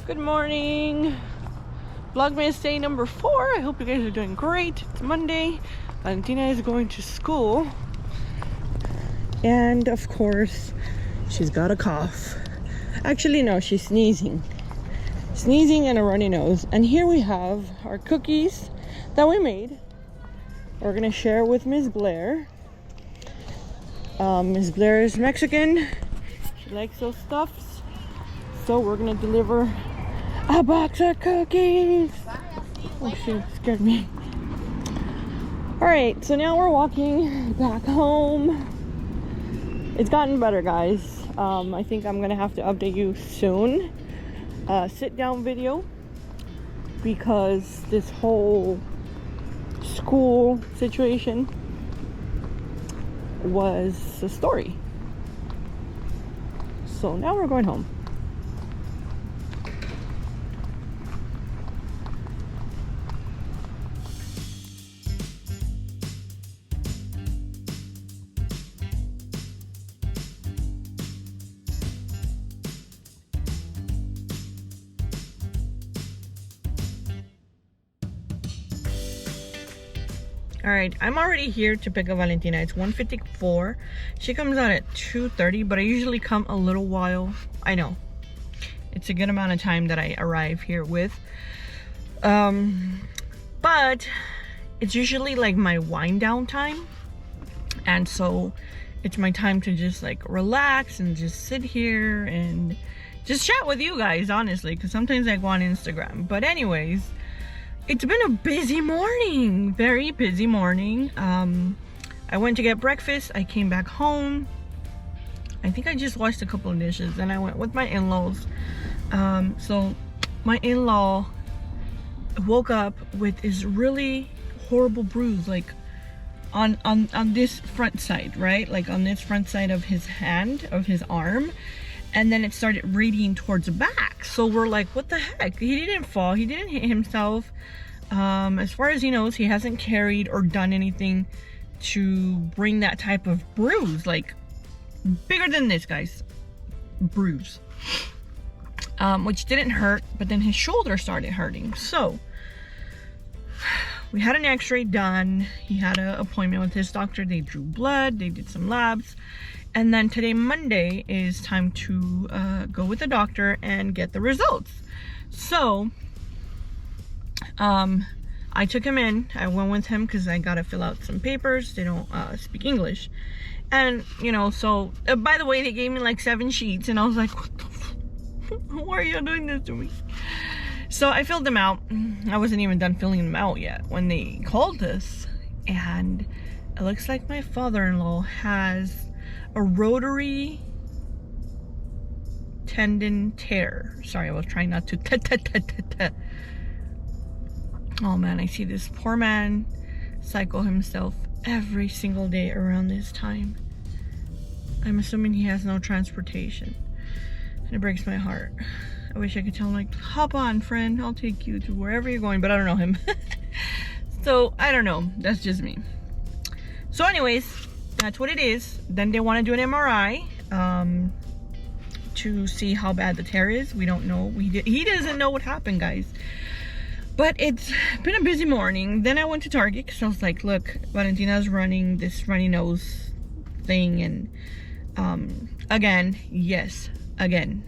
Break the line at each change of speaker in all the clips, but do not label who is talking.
Good morning. Vlogmas day number 4. I hope you guys are doing great. It's Monday. Valentina is going to school. And of course, she's got a cough. Actually, no, she's sneezing. Sneezing and a runny nose. And here we have our cookies that we made. We're gonna share with Miss Blair. Miss Blair is Mexican. She likes those stuffs. So we're gonna deliver a box of cookies. Oh shoot, scared me. Alright, so now we're walking back home. It's gotten better, guys. I think I'm gonna have to update you soon. Sit down video, because this whole school situation was a story. So now we're going home. Alright, I'm already here to pick up Valentina. It's 1:54. She comes out at 2:30, but I usually come a little while. I know. It's a good amount of time that I arrive here with. But it's usually like my wind down time. And so it's my time to just like relax and just sit here and just chat with you guys, honestly, because sometimes I go on Instagram. But anyways, it's been a busy morning, very busy morning. I went to get breakfast. I came back home. I think I just washed a couple of dishes, and I went with my in-laws. So my in-law woke up with this really horrible bruise, like on this front side, right? Like on this front side of his hand, of his arm. And then it started radiating towards the back. So we're like, what the heck? He didn't fall. He didn't hit himself. As far as he knows, he hasn't carried or done anything to bring that type of bruise. Like, bigger than this, guys. Bruise. Which didn't hurt, but then his shoulder started hurting. So, we had an x-ray done. He had an appointment with his doctor. They drew blood. They did some labs. And then today, Monday, is time to go with the doctor and get the results. So, I took him in. I went with him because I got to fill out some papers. They don't speak English. And, you know, so, by the way, they gave me like 7 sheets. And I was like, what the fuck? Why are you doing this to me? So, I filled them out. I wasn't even done filling them out yet when they called us. And it looks like my father-in-law has a rotary tendon tear. Sorry, I was trying not to Oh man, I see this poor man cycle himself every single day around this time. I'm assuming he has no transportation. And it breaks my heart. I wish I could tell him, like, hop on, friend, I'll take you to wherever you're going, but I don't know him. So, I don't know. That's just me. So anyways, that's what it is. Then they want to do an MRI to see how bad the tear is. We don't know. He doesn't know what happened, guys. But it's been a busy morning. Then I went to Target because I was like, look, Valentina's running this runny nose thing. And again, yes, again.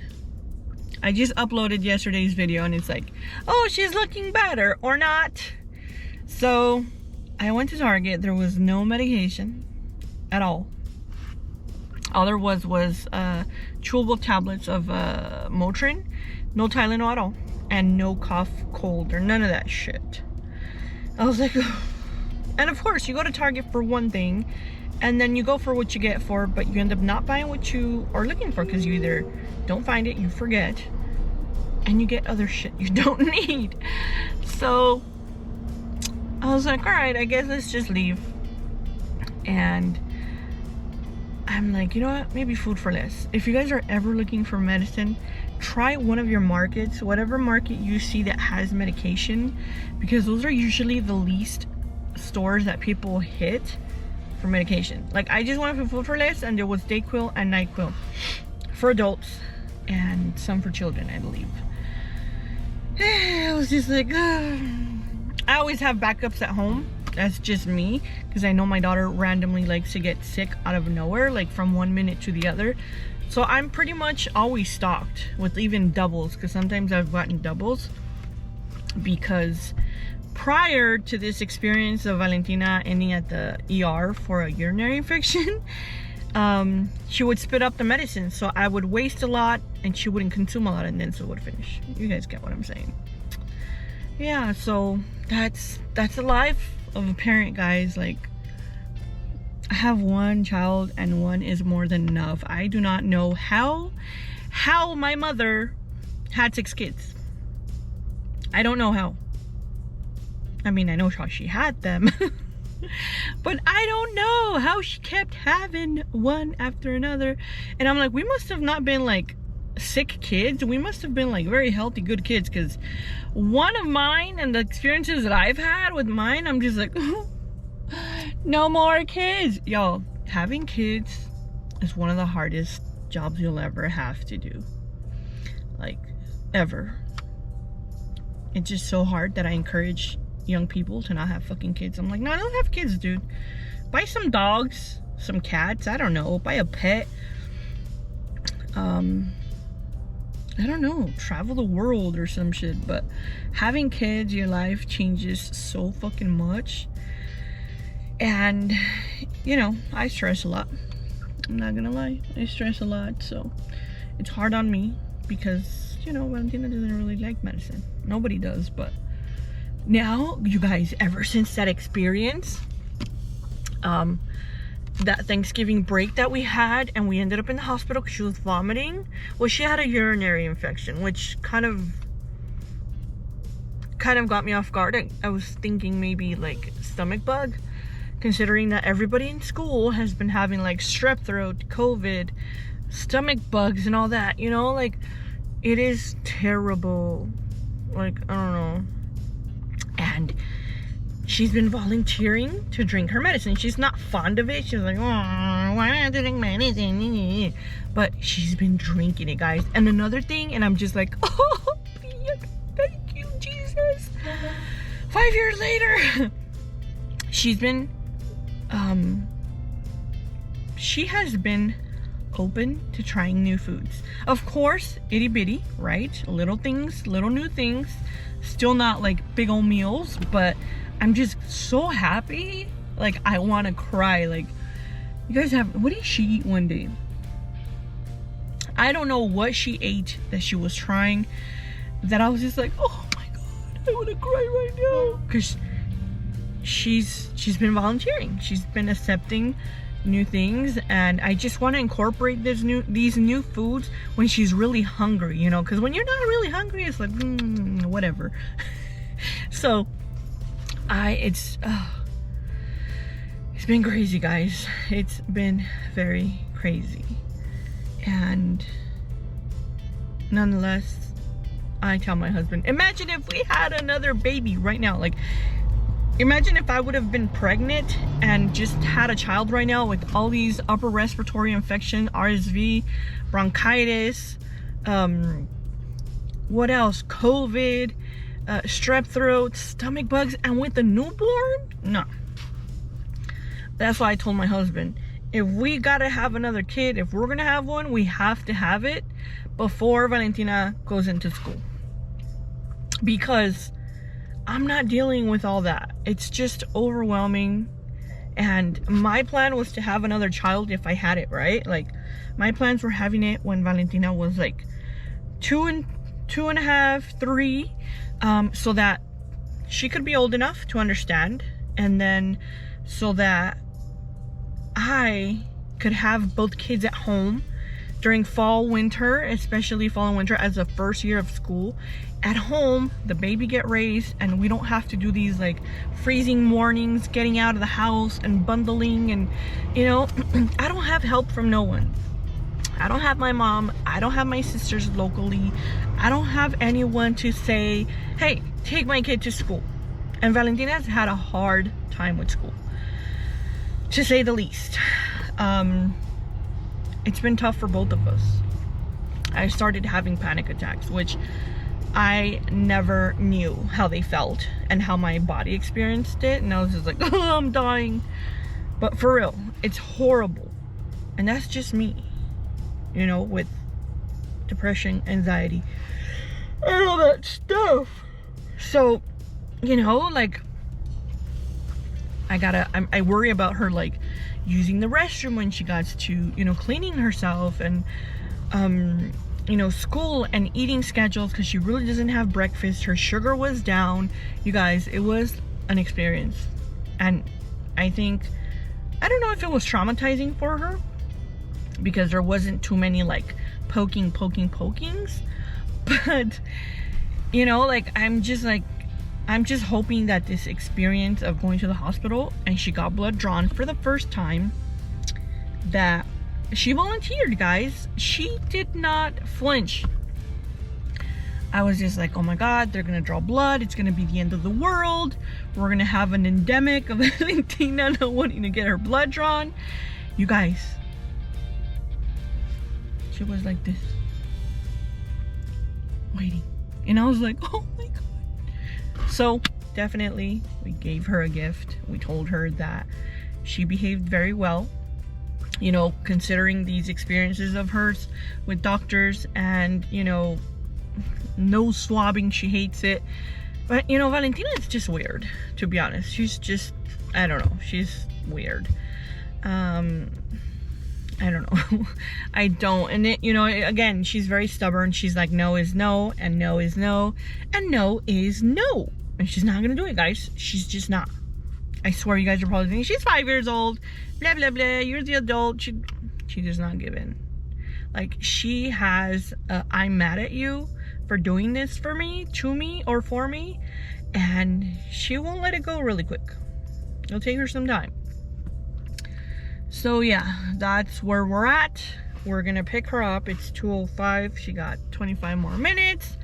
I just uploaded yesterday's video and it's like, oh, she's looking better or not. So I went to Target. There was no medication at all. All there was chewable tablets of Motrin, no Tylenol at all, and no cough, cold, or none of that shit. I was like, ugh. And of course, you go to Target for one thing, and then you go for what you get for, but you end up not buying what you are looking for because you either don't find it, you forget, and you get other shit you don't need. So I was like, all right, I guess let's just leave. And I'm like, you know what? Maybe food for less. If you guys are ever looking for medicine, try one of your markets, whatever market you see that has medication, because those are usually the least stores that people hit for medication. Like, I just went for food for less, and there was Dayquil and NyQuil for adults and some for children, I believe. I was just like, I always have backups at home. That's just me, because I know my daughter randomly likes to get sick out of nowhere, like from one minute to the other. So I'm pretty much always stocked with even doubles, because sometimes I've gotten doubles. Because prior to this experience of Valentina ending at the ER for a urinary infection, she would spit up the medicine, so I would waste a lot and she wouldn't consume a lot, and then so would finish. You guys get what I'm saying? Yeah, so that's the life of a parent, guys. Like, I have one child and one is more than enough. I do not know how my mother had 6 kids. I don't know how. I mean, I know how she had them. But I don't know how she kept having one after another. And I'm like, we must have not been like sick kids. We must have been like very healthy, good kids. Because one of mine and the experiences that I've had with mine, I'm just like, no more kids. Y'all, having kids is one of the hardest jobs you'll ever have to do. Like, ever. It's just so hard that I encourage young people to not have fucking kids. I'm like, no, don't have kids, dude. Buy some dogs, some cats, I don't know. Buy a pet. I don't know. Travel the world or some shit. But having kids, your life changes so fucking much. And, you know, I stress a lot. I'm not gonna lie. I stress a lot. So it's hard on me because, you know, Valentina doesn't really like medicine. Nobody does, but now, you guys, ever since that experience, that Thanksgiving break that we had, and we ended up in the hospital because she was vomiting. Well, she had a urinary infection, which kind of got me off guard. I was thinking maybe like stomach bug, considering that everybody in school has been having like strep throat, COVID, stomach bugs and all that, you know, like it is terrible. Like, I don't know. And she's been volunteering to drink her medicine. She's not fond of it. She's like, oh, why not drink medicine? But she's been drinking it, guys. And another thing, and I'm just like, oh, thank you, Jesus. 5 years later, she's been, she has been open to trying new foods. Of course, itty bitty, right? Little things, little new things. Still not like big old meals, but I'm just so happy. Like, I want to cry. Like, you guys have, what did she eat one day? I don't know what she ate that she was trying, that I was just like, oh my God, I want to cry right now. Because she's been volunteering. She's been accepting new things, and I just want to incorporate these new foods when she's really hungry, you know, because when you're not really hungry, it's like whatever. So it's been crazy, guys. It's been very crazy, and nonetheless, I tell my husband, imagine if we had another baby right now. Like, imagine if I would have been pregnant and just had a child right now with all these upper respiratory infection, RSV, bronchitis, what else? COVID, strep throat, stomach bugs, and with a newborn? No. That's why I told my husband, if we gotta have another kid, if we're gonna have one, we have to have it before Valentina goes into school. Because I'm not dealing with all that. It's just overwhelming. And my plan was to have another child if I had it, right? Like, my plans were having it when Valentina was like 2 and a half, 3, so that she could be old enough to understand, and then so that I could have both kids at home during fall, winter, especially fall and winter as the first year of school. At home, the baby get raised, and we don't have to do these like freezing mornings, getting out of the house and bundling, and you know, I don't have help from no one. I don't have my mom, I don't have my sisters locally, I don't have anyone to say, hey, take my kid to school. And Valentina has had a hard time with school, to say the least. It's been tough for both of us. I started having panic attacks, which I never knew how they felt and how my body experienced it, and I was just like, oh, I'm dying. But for real, it's horrible. And that's just me, you know, with depression, anxiety, and all that stuff. So, you know, like, I worry about her, like, using the restroom when she got to, you know, cleaning herself, and you know, school and eating schedules, because she really doesn't have breakfast. Her sugar was down. You guys, it was an experience. And I don't know if it was traumatizing for her, because there wasn't too many, like, pokings, but, you know, like, I'm just hoping that this experience of going to the hospital and she got blood drawn for the first time, that she volunteered, guys. She did not flinch. I was just like, oh my God, they're gonna draw blood. It's gonna be the end of the world. We're gonna have an endemic of Valentina not wanting to get her blood drawn. You guys, she was like this, waiting. And I was like, oh my God. So definitely we gave her a gift. We told her that she behaved very well, you know, considering these experiences of hers with doctors, and, you know, nose swabbing, she hates it. But, you know, Valentina is just weird, to be honest. She's just, I don't know, she's weird. I don't know. I don't. And it, you know, again, she's very stubborn. She's like, no is no, and no is no, and no is no. And she's not gonna do it, guys. She's just not. I swear, you guys are probably thinking, she's 5 years old, blah, blah, blah, you're the adult. She does not give in. Like, she has, I'm mad at you for doing this for me, to me, or for me. And she won't let it go really quick. It'll take her some time. So yeah, that's where we're at. We're gonna pick her up. It's 2:05. She got 25 more minutes.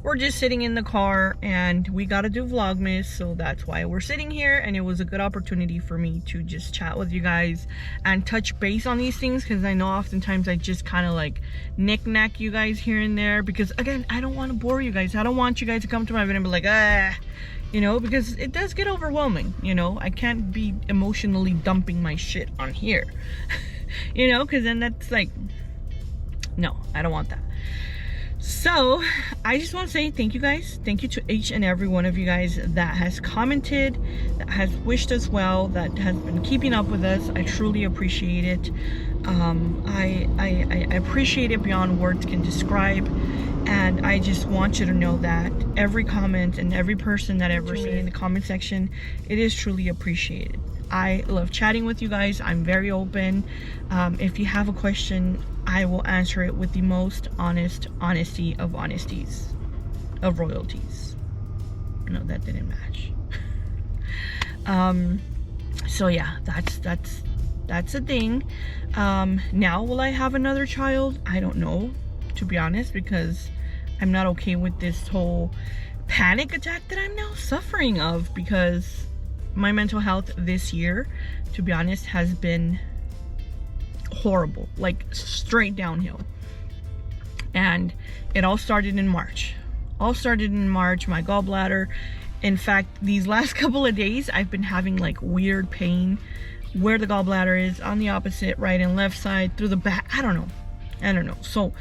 We're just sitting in the car, and we gotta do Vlogmas, so that's why we're sitting here. And it was a good opportunity for me to just chat with you guys and touch base on these things, because I know oftentimes I just kind of like knick-knack you guys here and there, because again, I don't want to bore you guys. I don't want you guys to come to my video and be like, ah, you know, because it does get overwhelming. You know, I can't be emotionally dumping my shit on here. You know, because then that's like, no, I don't want that. So I just want to say thank you guys. Thank you to each and every one of you guys that has commented, that has wished us well, that has been keeping up with us. I truly appreciate it. I appreciate it beyond words can describe. And I just want you to know that every comment and every person that ever seen in the comment section, it is truly appreciated. I love chatting with you guys. I'm very open. If you have a question, I will answer it with the most honest honesty of honesties, of royalties. No, that didn't match. So yeah, that's a thing. Now, will I have another child? I don't know, to be honest, because I'm not okay with this whole panic attack that I'm now suffering of, because my mental health this year, to be honest, has been horrible, like straight downhill. And it all started in March. My gallbladder. In fact, these last couple of days, I've been having like weird pain where the gallbladder is, on the opposite right and left side, through the back. I don't know. So,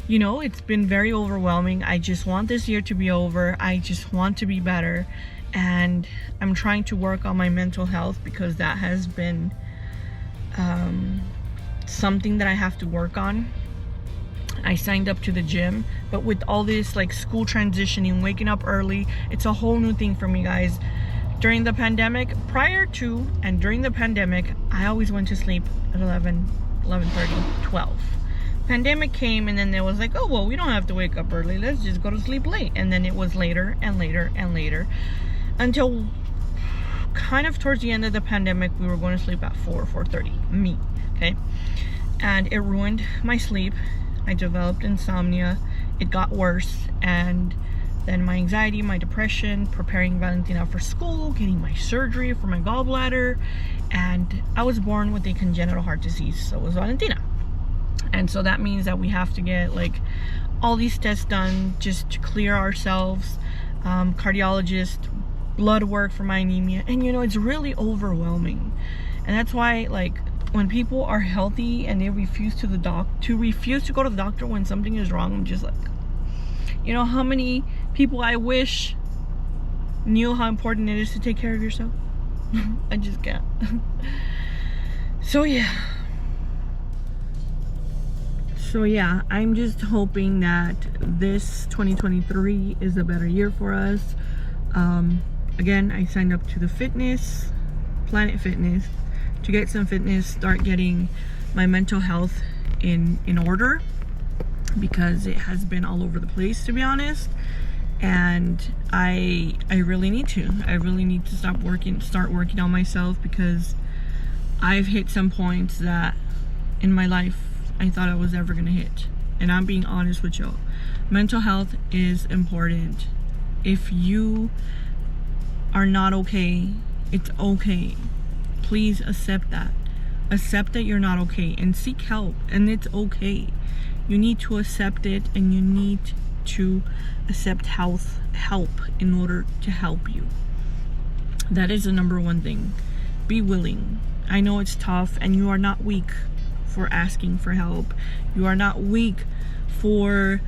you know, it's been very overwhelming. I just want this year to be over. I just want to be better. And I'm trying to work on my mental health, because that has been something that I have to work on. I signed up to the gym, but with all this like school transitioning, waking up early, it's a whole new thing for me, guys. During the pandemic, prior to and during the pandemic, I always went to sleep at 11, 11:30, 12. Pandemic came, and then there was like, oh well, we don't have to wake up early, let's just go to sleep late. And then it was later and later and later, until kind of towards the end of the pandemic, we were going to sleep at 4:30, me, okay? And it ruined my sleep. I developed insomnia. It got worse. And then my anxiety, my depression, preparing Valentina for school, getting my surgery for my gallbladder. And I was born with a congenital heart disease, so was Valentina. And so that means that we have to get like all these tests done just to clear ourselves, cardiologist, blood work for my anemia. And you know, it's really overwhelming. And that's why, like, when people are healthy and they refuse to go to the doctor when something is wrong, I'm just like, you know how many people I wish knew how important it is to take care of yourself? I just can't. So yeah, I'm just hoping that this 2023 is a better year for us. Again, I signed up to the Planet Fitness, to get some fitness, start getting my mental health in order, because it has been all over the place, to be honest. And I really need to start working on myself, because I've hit some points that in my life I thought I was ever gonna hit. And I'm being honest with y'all. Mental health is important. If you are not okay, it's okay. Please accept that. Accept that you're not okay and seek help, and it's okay. You need to accept it, and you need to accept help in order to help you. That is the number one thing. Be willing. I know it's tough, and you are not weak for asking for help. You are not weak for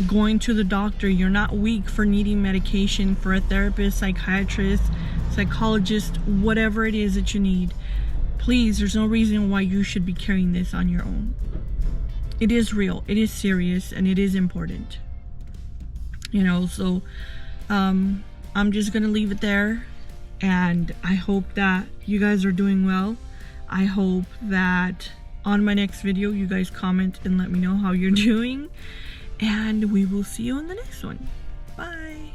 going to the doctor. You're not weak for needing medication, for a therapist, psychiatrist, psychologist, whatever it is that you need. Please, there's no reason why you should be carrying this on your own. It is real, it is serious, and it is important. You know, so I'm just gonna leave it there, and I hope that you guys are doing well. I hope that on my next video you guys comment and let me know how you're doing, and we will see you in the next one. Bye.